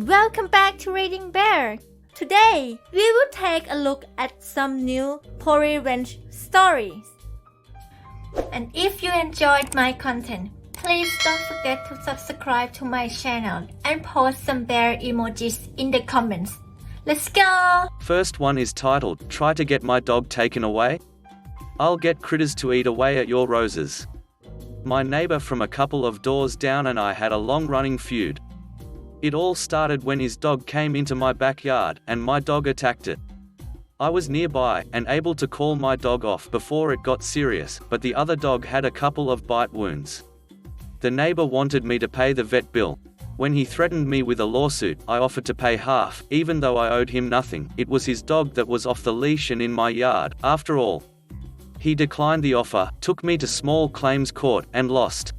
Welcome back to Reading Bear. Today, we will take a look at some new revenge stories. And if you enjoyed my content, please don't forget to subscribe to my channel and post some bear emojis in the comments. Let's go! First one is titled, Try to Get My Dog Taken Away? I'll get critters to eat away at your roses. My neighbor from a couple of doors down and I had a long-running feud. It all started when his dog came into my backyard, and my dog attacked it. I was nearby, and able to call my dog off before it got serious, but the other dog had a couple of bite wounds. The neighbor wanted me to pay the vet bill. When he threatened me with a lawsuit, I offered to pay half, even though I owed him nothing. It was his dog that was off the leash and in my yard, after all. He declined the offer, took me to small claims court, and lost.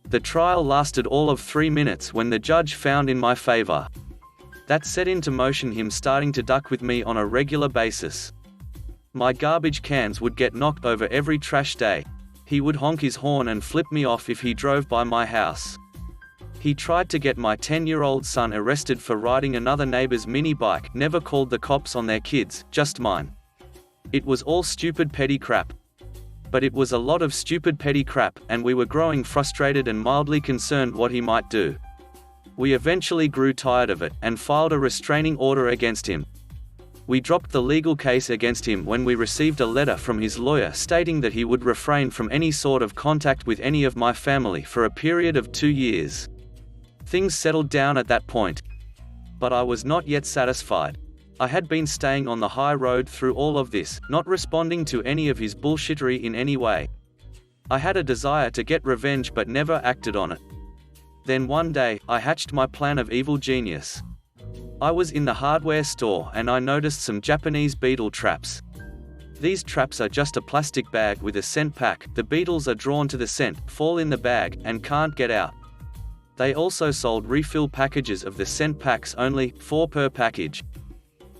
The trial lasted all of 3 minutes when the judge found in my favor. That set into motion him starting to duck with me on a regular basis. My garbage cans would get knocked over every trash day. He would honk his horn and flip me off if he drove by my house. He tried to get my 10-year-old son arrested for riding another neighbor's mini bike, never called the cops on their kids, just mine. It was all stupid petty crap. But it was a lot of stupid petty crap, and we were growing frustrated and mildly concerned what he might do. We eventually grew tired of it, and filed a restraining order against him. We dropped the legal case against him when we received a letter from his lawyer stating that he would refrain from any sort of contact with any of my family for a period of 2 years. Things settled down at that point. But I was not yet satisfied. I had been staying on the high road through all of this, not responding to any of his bullshittery in any way. I had a desire to get revenge but never acted on it. Then one day, I hatched my plan of evil genius. I was in the hardware store and I noticed some Japanese beetle traps. These traps are just a plastic bag with a scent pack. The beetles are drawn to the scent, fall in the bag, and can't get out. They also sold refill packages of the scent packs, only 4 per package.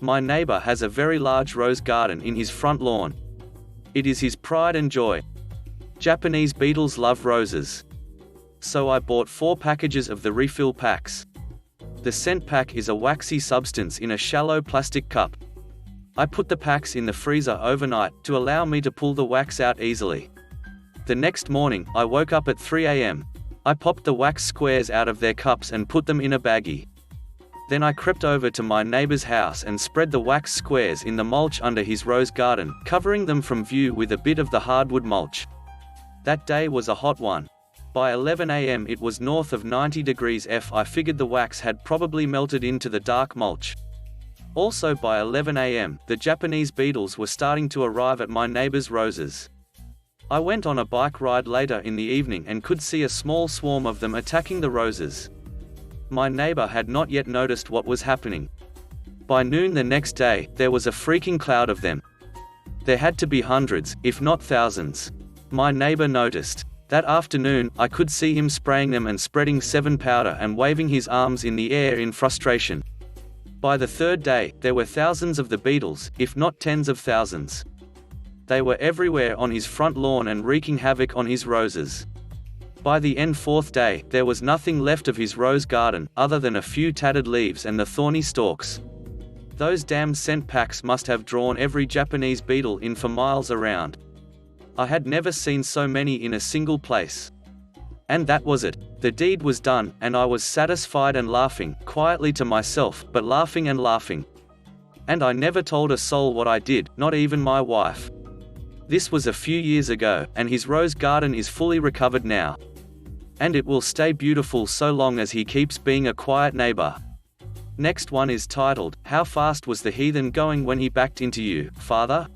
My neighbor has a very large rose garden in his front lawn. It is his pride and joy. Japanese beetles love roses. So I bought 4 packages of the refill packs. The scent pack is a waxy substance in a shallow plastic cup. I put the packs in the freezer overnight to allow me to pull the wax out easily. The next morning, I woke up at 3 a.m. I popped the wax squares out of their cups and put them in a baggie. Then I crept over to my neighbor's house and spread the wax squares in the mulch under his rose garden, covering them from view with a bit of the hardwood mulch. That day was a hot one. By 11 a.m. it was north of 90 degrees F. I figured the wax had probably melted into the dark mulch. Also by 11 a.m., the Japanese beetles were starting to arrive at my neighbor's roses. I went on a bike ride later in the evening and could see a small swarm of them attacking the roses. My neighbor had not yet noticed what was happening. By noon the next day, there was a freaking cloud of them. There had to be hundreds, if not thousands. My neighbor noticed. That afternoon, I could see him spraying them and spreading 7 powder and waving his arms in the air in frustration. By the 3rd day, there were thousands of the beetles, if not tens of thousands. They were everywhere on his front lawn and wreaking havoc on his roses. By the 4th day, there was nothing left of his rose garden, other than a few tattered leaves and the thorny stalks. Those damn scent packs must have drawn every Japanese beetle in for miles around. I had never seen so many in a single place. And that was it. The deed was done, and I was satisfied and laughing, quietly to myself, but laughing and laughing. And I never told a soul what I did, not even my wife. This was a few years ago, and his rose garden is fully recovered now. And it will stay beautiful so long as he keeps being a quiet neighbor. Next one is titled, How Fast Was the Heathen Going When He Backed Into You, Father?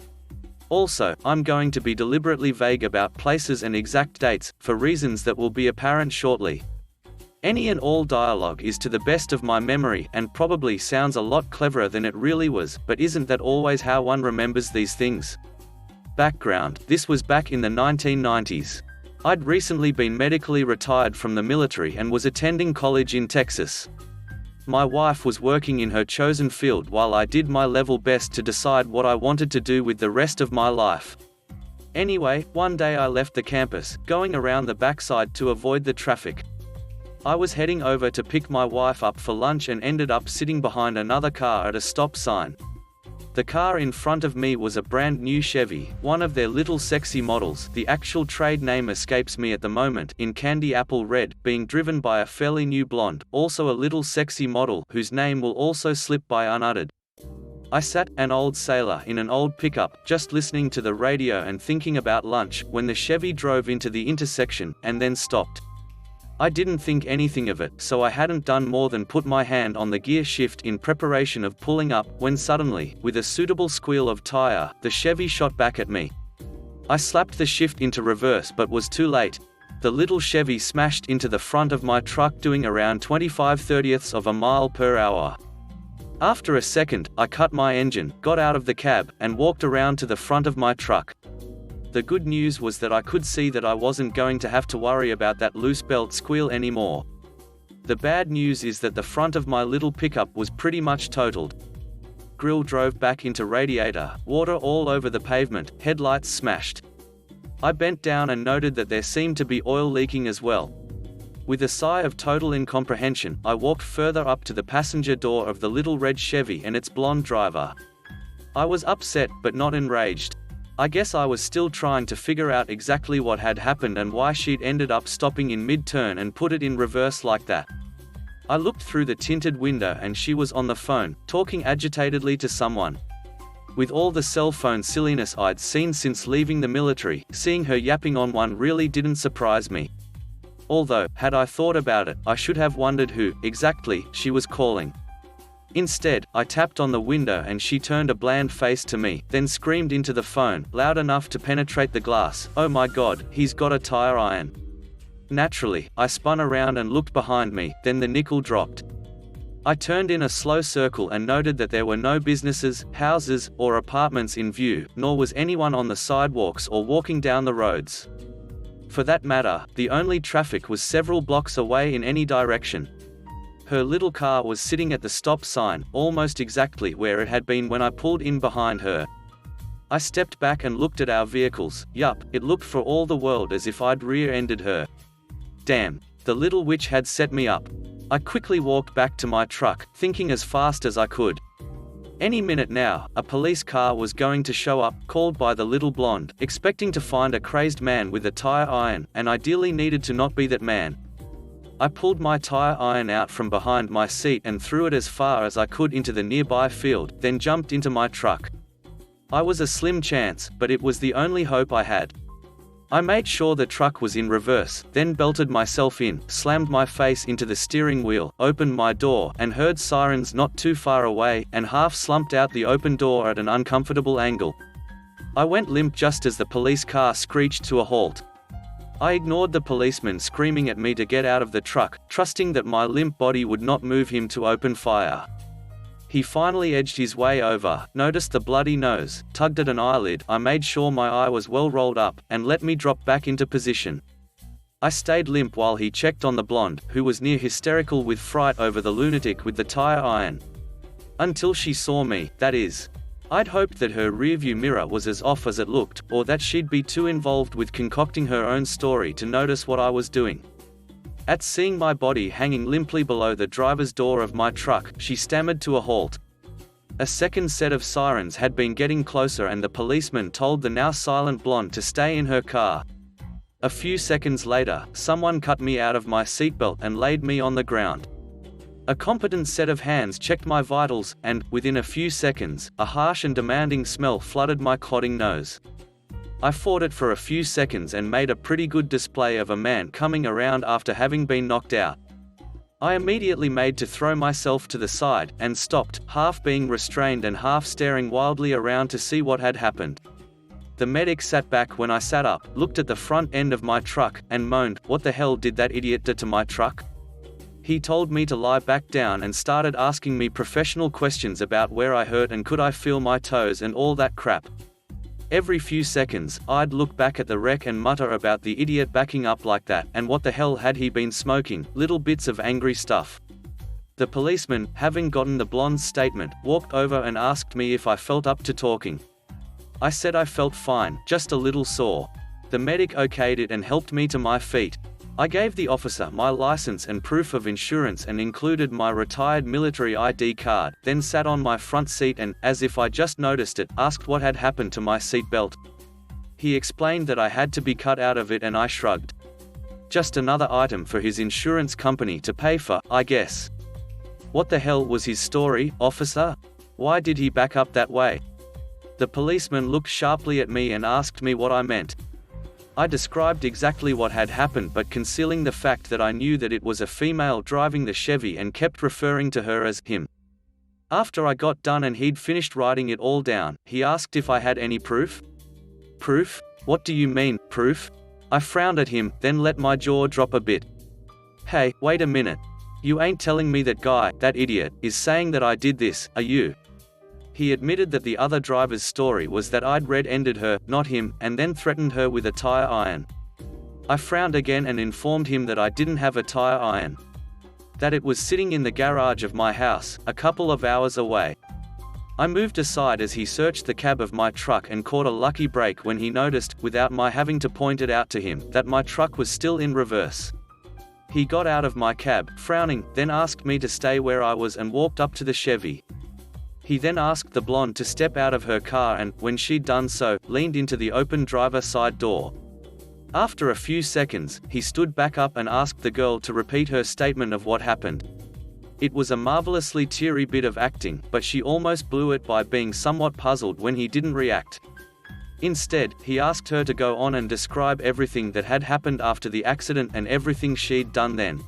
Also, I'm going to be deliberately vague about places and exact dates, for reasons that will be apparent shortly. Any and all dialogue is to the best of my memory, and probably sounds a lot cleverer than it really was, but isn't that always how one remembers these things? Background: this was back in the 1990s. I'd recently been medically retired from the military and was attending college in Texas. My wife was working in her chosen field while I did my level best to decide what I wanted to do with the rest of my life. Anyway, one day I left the campus, going around the backside to avoid the traffic. I was heading over to pick my wife up for lunch and ended up sitting behind another car at a stop sign. The car in front of me was a brand new Chevy, one of their little sexy models, the actual trade name escapes me at the moment, in candy apple red, being driven by a fairly new blonde, also a little sexy model whose name will also slip by unuttered. I sat, an old sailor in an old pickup, just listening to the radio and thinking about lunch, when the Chevy drove into the intersection, and then stopped. I didn't think anything of it, so I hadn't done more than put my hand on the gear shift in preparation of pulling up, when suddenly, with a suitable squeal of tire, the Chevy shot back at me. I slapped the shift into reverse but was too late. The little Chevy smashed into the front of my truck doing around 25/30ths of a mile per hour. After a second, I cut my engine, got out of the cab, and walked around to the front of my truck. The good news was that I could see that I wasn't going to have to worry about that loose belt squeal anymore. The bad news is that the front of my little pickup was pretty much totaled. Grill drove back into radiator, water all over the pavement, headlights smashed. I bent down and noted that there seemed to be oil leaking as well. With a sigh of total incomprehension, I walked further up to the passenger door of the little red Chevy and its blonde driver. I was upset, but not enraged. I guess I was still trying to figure out exactly what had happened and why she'd ended up stopping in mid-turn and put it in reverse like that. I looked through the tinted window and she was on the phone, talking agitatedly to someone. With all the cell phone silliness I'd seen since leaving the military, seeing her yapping on one really didn't surprise me. Although, had I thought about it, I should have wondered who, exactly, she was calling. Instead, I tapped on the window and she turned a bland face to me, then screamed into the phone, loud enough to penetrate the glass, "Oh my God, he's got a tire iron." Naturally, I spun around and looked behind me, then the nickel dropped. I turned in a slow circle and noted that there were no businesses, houses, or apartments in view, nor was anyone on the sidewalks or walking down the roads. For that matter, the only traffic was several blocks away in any direction. Her little car was sitting at the stop sign, almost exactly where it had been when I pulled in behind her. I stepped back and looked at our vehicles. Yup, it looked for all the world as if I'd rear-ended her. Damn, the little witch had set me up. I quickly walked back to my truck, thinking as fast as I could. Any minute now, a police car was going to show up, called by the little blonde, expecting to find a crazed man with a tire iron, and ideally needed to not be that man. I pulled my tire iron out from behind my seat and threw it as far as I could into the nearby field, then jumped into my truck. I was a slim chance, but it was the only hope I had. I made sure the truck was in reverse, then belted myself in, slammed my face into the steering wheel, opened my door, and heard sirens not too far away, and half slumped out the open door at an uncomfortable angle. I went limp just as the police car screeched to a halt. I ignored the policeman screaming at me to get out of the truck, trusting that my limp body would not move him to open fire. He finally edged his way over, noticed the bloody nose, tugged at an eyelid, I made sure my eye was well rolled up, and let me drop back into position. I stayed limp while he checked on the blonde, who was near hysterical with fright over the lunatic with the tire iron. Until she saw me, that is. I'd hoped that her rearview mirror was as off as it looked, or that she'd be too involved with concocting her own story to notice what I was doing. At seeing my body hanging limply below the driver's door of my truck, she stammered to a halt. A second set of sirens had been getting closer and the policeman told the now silent blonde to stay in her car. A few seconds later, someone cut me out of my seatbelt and laid me on the ground. A competent set of hands checked my vitals, and, within a few seconds, a harsh and demanding smell flooded my clotting nose. I fought it for a few seconds and made a pretty good display of a man coming around after having been knocked out. I immediately made to throw myself to the side, and stopped, half being restrained and half staring wildly around to see what had happened. The medic sat back when I sat up, looked at the front end of my truck, and moaned, "What the hell did that idiot do to my truck?" He told me to lie back down and started asking me professional questions about where I hurt and could I feel my toes and all that crap. Every few seconds, I'd look back at the wreck and mutter about the idiot backing up like that, and what the hell had he been smoking, little bits of angry stuff. The policeman, having gotten the blonde's statement, walked over and asked me if I felt up to talking. I said I felt fine, just a little sore. The medic okayed it and helped me to my feet. I gave the officer my license and proof of insurance and included my retired military ID card, then sat on my front seat and, as if I just noticed it, asked what had happened to my seatbelt. He explained that I had to be cut out of it and I shrugged. Just another item for his insurance company to pay for, I guess. What the hell was his story, officer? Why did he back up that way? The policeman looked sharply at me and asked me what I meant. I described exactly what had happened, but concealing the fact that I knew that it was a female driving the Chevy and kept referring to her as him. After I got done and he'd finished writing it all down, he asked if I had any proof. Proof? What do you mean, proof? I frowned at him, then let my jaw drop a bit. Hey, wait a minute. You ain't telling me that guy, that idiot, is saying that I did this, are you? He admitted that the other driver's story was that I'd red-ended her, not him, and then threatened her with a tire iron. I frowned again and informed him that I didn't have a tire iron. That it was sitting in the garage of my house, a couple of hours away. I moved aside as he searched the cab of my truck and caught a lucky break when he noticed, without my having to point it out to him, that my truck was still in reverse. He got out of my cab, frowning, then asked me to stay where I was and walked up to the Chevy. He then asked the blonde to step out of her car and, when she'd done so, leaned into the open driver's side door. After a few seconds, he stood back up and asked the girl to repeat her statement of what happened. It was a marvelously teary bit of acting, but she almost blew it by being somewhat puzzled when he didn't react. Instead, he asked her to go on and describe everything that had happened after the accident and everything she'd done then.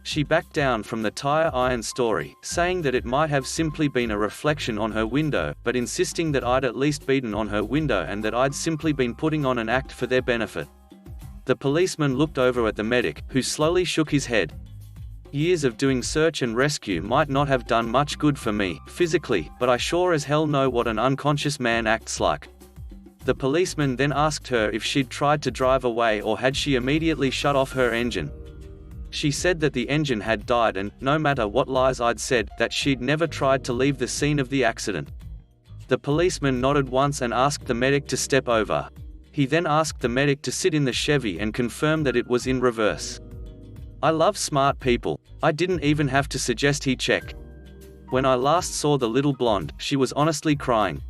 She backed down from the tire iron story, saying that it might have simply been a reflection on her window, but insisting that I'd at least beaten on her window and that I'd simply been putting on an act for their benefit. The policeman looked over at the medic, who slowly shook his head. Years of doing search and rescue might not have done much good for me, physically, but I sure as hell know what an unconscious man acts like. The policeman then asked her if she'd tried to drive away or had she immediately shut off her engine. She said that the engine had died and, no matter what lies I'd said, that she'd never tried to leave the scene of the accident. The policeman nodded once and asked the medic to step over. He then asked the medic to sit in the Chevy and confirm that it was in reverse. I love smart people. I didn't even have to suggest he check. When I last saw the little blonde, she was honestly crying.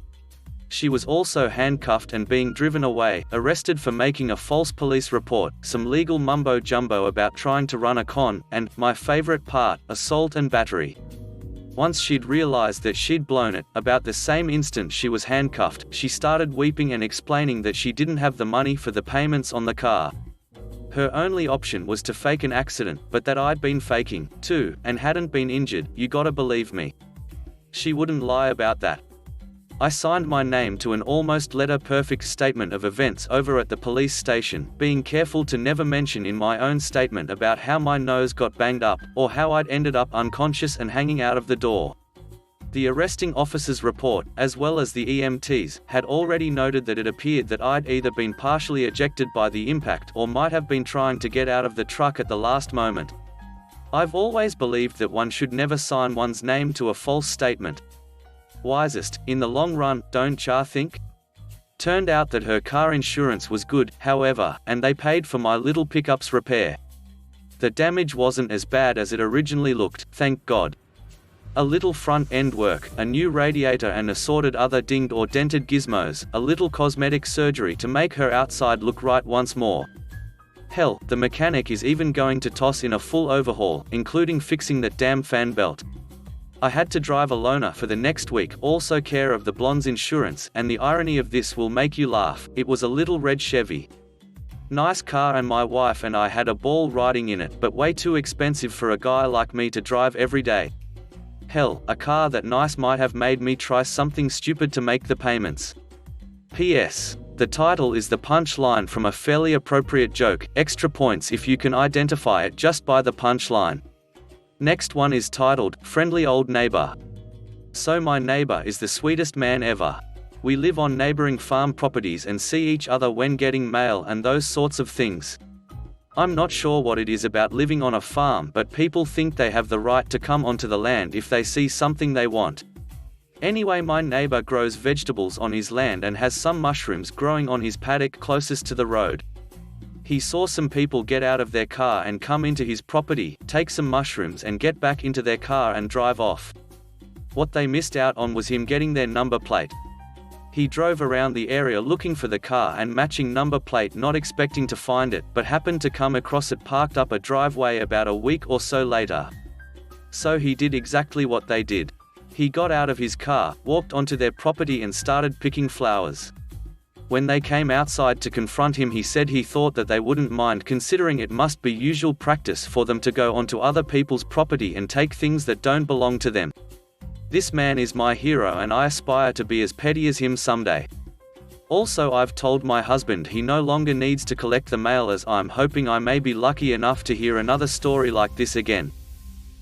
She was also handcuffed and being driven away, arrested for making a false police report, some legal mumbo-jumbo about trying to run a con, and, my favorite part, assault and battery. Once she'd realized that she'd blown it, about the same instant she was handcuffed, she started weeping and explaining that she didn't have the money for the payments on the car. Her only option was to fake an accident, but that I'd been faking, too, and hadn't been injured, you gotta believe me. She wouldn't lie about that. I signed my name to an almost letter-perfect statement of events over at the police station, being careful to never mention in my own statement about how my nose got banged up, or how I'd ended up unconscious and hanging out of the door. The arresting officer's report, as well as the EMT's, had already noted that it appeared that I'd either been partially ejected by the impact or might have been trying to get out of the truck at the last moment. I've always believed that one should never sign one's name to a false statement. Wisest, in the long run, don't ya think? Turned out that her car insurance was good, however, and they paid for my little pickup's repair. The damage wasn't as bad as it originally looked, thank God. A little front-end work, a new radiator and assorted other dinged or dented gizmos, a little cosmetic surgery to make her outside look right once more. Hell, the mechanic is even going to toss in a full overhaul, including fixing that damn fan belt. I had to drive a loaner for the next week, also care of the blonde's insurance, and the irony of this will make you laugh, it was a little red Chevy. Nice car and my wife and I had a ball riding in it, but way too expensive for a guy like me to drive every day. Hell, a car that nice might have made me try something stupid to make the payments. P.S. The title is the punchline from a fairly appropriate joke, extra points if you can identify it just by the punchline. Next one is titled, Friendly Old Neighbor. So my neighbor is the sweetest man ever. We live on neighboring farm properties and see each other when getting mail and those sorts of things. I'm not sure what it is about living on a farm, but people think they have the right to come onto the land if they see something they want. Anyway, my neighbor grows vegetables on his land and has some mushrooms growing on his paddock closest to the road. He saw some people get out of their car and come into his property, take some mushrooms and get back into their car and drive off. What they missed out on was him getting their number plate. He drove around the area looking for the car and matching number plate, not expecting to find it, but happened to come across it parked up a driveway about a week or so later. So he did exactly what they did. He got out of his car, walked onto their property and started picking flowers. When they came outside to confront him, he said he thought that they wouldn't mind, considering it must be usual practice for them to go onto other people's property and take things that don't belong to them. This man is my hero and I aspire to be as petty as him someday. Also, I've told my husband he no longer needs to collect the mail, as I'm hoping I may be lucky enough to hear another story like this again.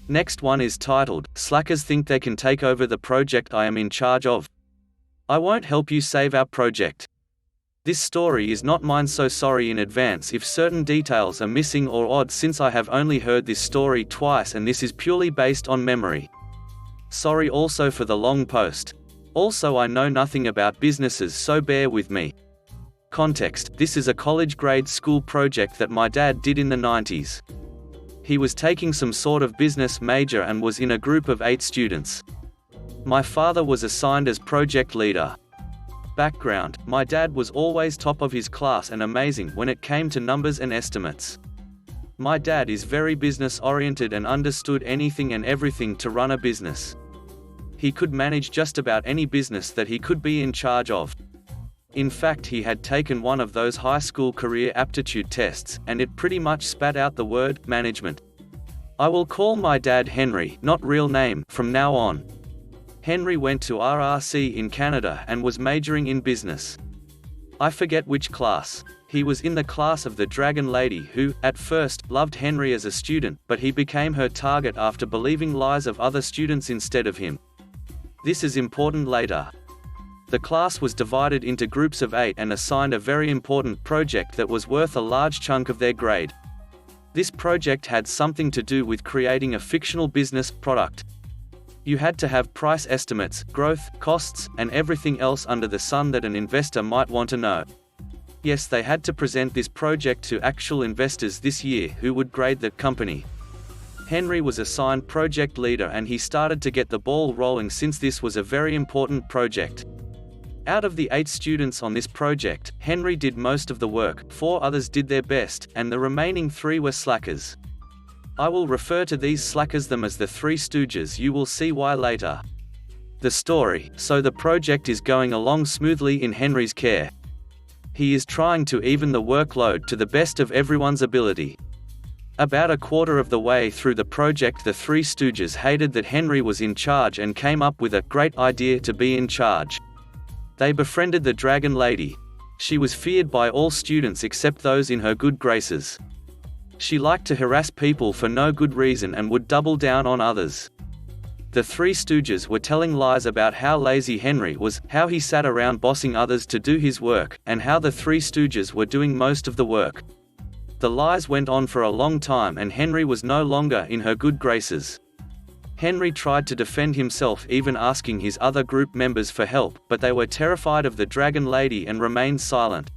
Next one is titled, Slackers Think They Can Take Over the Project I Am in Charge of. I won't help you save our project. This story is not mine, so sorry in advance if certain details are missing or odd, since I have only heard this story twice and this is purely based on memory. Sorry also for the long post. Also, I know nothing about businesses, so bear with me. Context: this is a college grade school project that my dad did in the 90s. He was taking some sort of business major and was in a group of 8 students. My father was assigned as project leader. Background: my dad was always top of his class and amazing when it came to numbers and estimates. My dad is very business oriented and understood anything and everything to run a business. He could manage just about any business that he could be in charge of. In fact, he had taken one of those high school career aptitude tests, and it pretty much spat out the word management. I will call my dad Henry, not real name, from now on. Henry went to RRC in Canada and was majoring in business. I forget which class. He was in the class of the Dragon Lady, who, at first, loved Henry as a student, but he became her target after believing lies of other students instead of him. This is important later. The class was divided into groups of 8 and assigned a very important project that was worth a large chunk of their grade. This project had something to do with creating a fictional business product. You had to have price estimates, growth, costs, and everything else under the sun that an investor might want to know. Yes, they had to present this project to actual investors this year who would grade the company. Henry was assigned project leader and he started to get the ball rolling since this was a very important project. Out of the 8 students on this project, Henry did most of the work, 4 others did their best, and the remaining 3 were slackers. I will refer to these slackers them as the 3 Stooges. You will see why later. The story: so the project is going along smoothly in Henry's care. He is trying to even the workload to the best of everyone's ability. About a quarter of the way through the project, the 3 Stooges hated that Henry was in charge and came up with a great idea to be in charge. They befriended the Dragon Lady. She was feared by all students except those in her good graces. She liked to harass people for no good reason and would double down on others. The 3 Stooges were telling lies about how lazy Henry was, how he sat around bossing others to do his work, and how the 3 Stooges were doing most of the work. The lies went on for a long time and Henry was no longer in her good graces. Henry tried to defend himself, even asking his other group members for help, but they were terrified of the Dragon Lady and remained silent.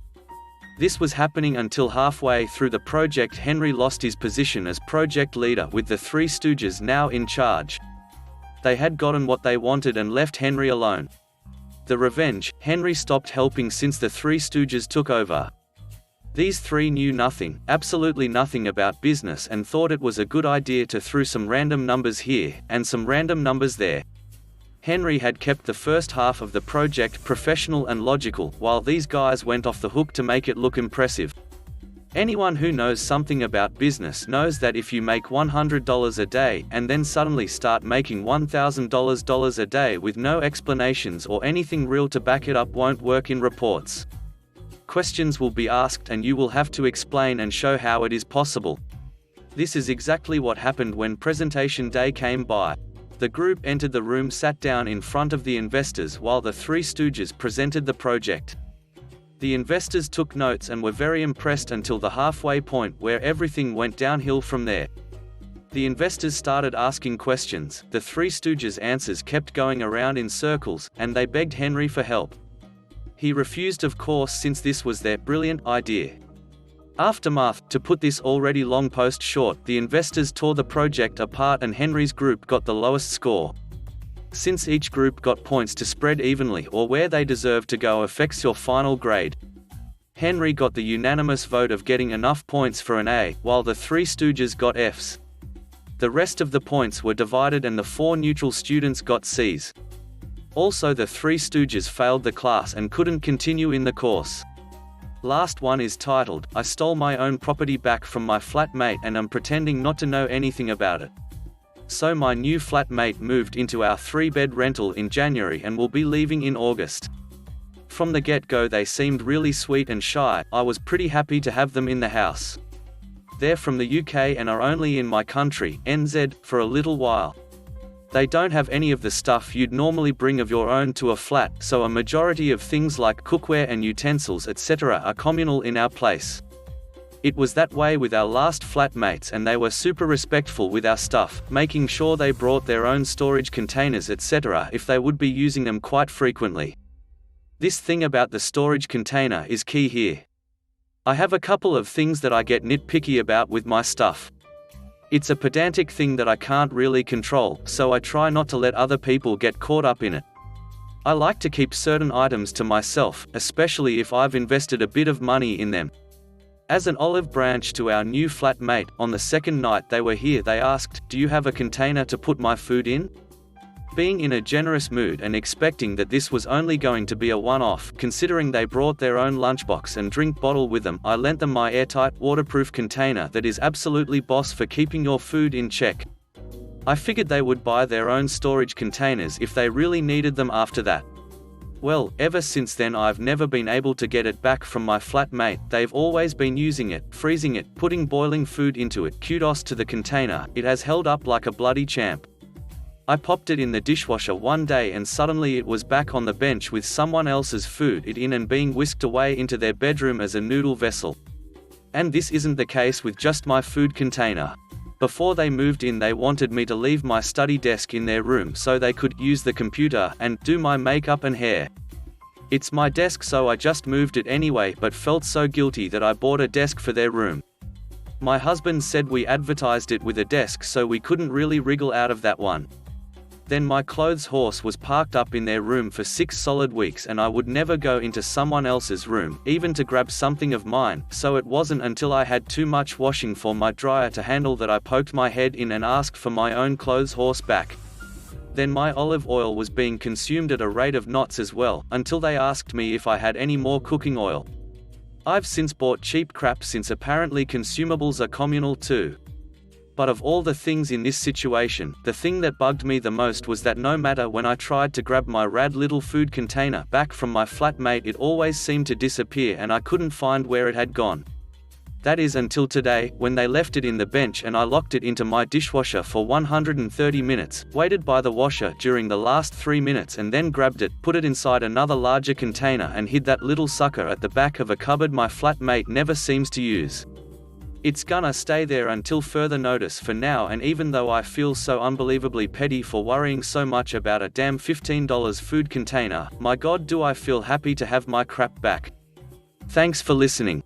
This was happening until halfway through the project Henry lost his position as project leader, with the 3 Stooges now in charge. They had gotten what they wanted and left Henry alone. The revenge: Henry stopped helping since the 3 Stooges took over. These 3 knew nothing, absolutely nothing about business, and thought it was a good idea to throw some random numbers here, and some random numbers there. Henry had kept the first half of the project professional and logical, while these guys went off the hook to make it look impressive. Anyone who knows something about business knows that if you make $100 a day, and then suddenly start making $1,000 a day with no explanations or anything real to back it up, won't work in reports. Questions will be asked and you will have to explain and show how it is possible. This is exactly what happened when presentation day came by. The group entered the room, sat down in front of the investors while the 3 Stooges presented the project. The investors took notes and were very impressed until the halfway point, where everything went downhill from there. The investors started asking questions, the 3 Stooges' answers kept going around in circles, and they begged Henry for help. He refused, of course, since this was their brilliant idea. Aftermath. To put this already long post short, the investors tore the project apart and Henry's group got the lowest score. Since each group got points to spread evenly or where they deserve to go affects your final grade. Henry got the unanimous vote of getting enough points for an A, while the three stooges got Fs. The rest of the points were divided and the four neutral students got Cs. Also, the three stooges failed the class and couldn't continue in the course. Last one is titled, I stole my own property back from my flatmate and am pretending not to know anything about it. So my new flatmate moved into our 3-bed rental in January and will be leaving in August. From the get-go they seemed really sweet and shy. I was pretty happy to have them in the house. They're from the UK and are only in my country, NZ, for a little while. They don't have any of the stuff you'd normally bring of your own to a flat, so a majority of things like cookware and utensils etc. are communal in our place. It was that way with our last flatmates and they were super respectful with our stuff, making sure they brought their own storage containers etc. if they would be using them quite frequently. This thing about the storage container is key here. I have a couple of things that I get nitpicky about with my stuff. It's a pedantic thing that I can't really control, so I try not to let other people get caught up in it. I like to keep certain items to myself, especially if I've invested a bit of money in them. As an olive branch to our new flatmate, on the second night they were here they asked, "Do you have a container to put my food in?" Being in a generous mood and expecting that this was only going to be a one-off, considering they brought their own lunchbox and drink bottle with them, I lent them my airtight, waterproof container that is absolutely boss for keeping your food in check. I figured they would buy their own storage containers if they really needed them after that. Well, ever since then I've never been able to get it back from my flatmate. They've always been using it, freezing it, putting boiling food into it. Kudos to the container, it has held up like a bloody champ. I popped it in the dishwasher one day and suddenly it was back on the bench with someone else's food in and being whisked away into their bedroom as a noodle vessel. And this isn't the case with just my food container. Before they moved in they wanted me to leave my study desk in their room so they could use the computer and do my makeup and hair. It's my desk so I just moved it anyway but felt so guilty that I bought a desk for their room. My husband said we advertised it with a desk so we couldn't really wriggle out of that one. Then my clothes horse was parked up in their room for 6 solid weeks and I would never go into someone else's room, even to grab something of mine, so it wasn't until I had too much washing for my dryer to handle that I poked my head in and asked for my own clothes horse back. Then my olive oil was being consumed at a rate of knots as well, until they asked me if I had any more cooking oil. I've since bought cheap crap since apparently consumables are communal too. But of all the things in this situation, the thing that bugged me the most was that no matter when I tried to grab my rad little food container back from my flatmate it always seemed to disappear and I couldn't find where it had gone. That is until today, when they left it in the bench and I locked it into my dishwasher for 130 minutes, waited by the washer during the last 3 minutes and then grabbed it, put it inside another larger container and hid that little sucker at the back of a cupboard my flatmate never seems to use. It's gonna stay there until further notice for now, and even though I feel so unbelievably petty for worrying so much about a damn $15 food container, my god do I feel happy to have my crap back. Thanks for listening.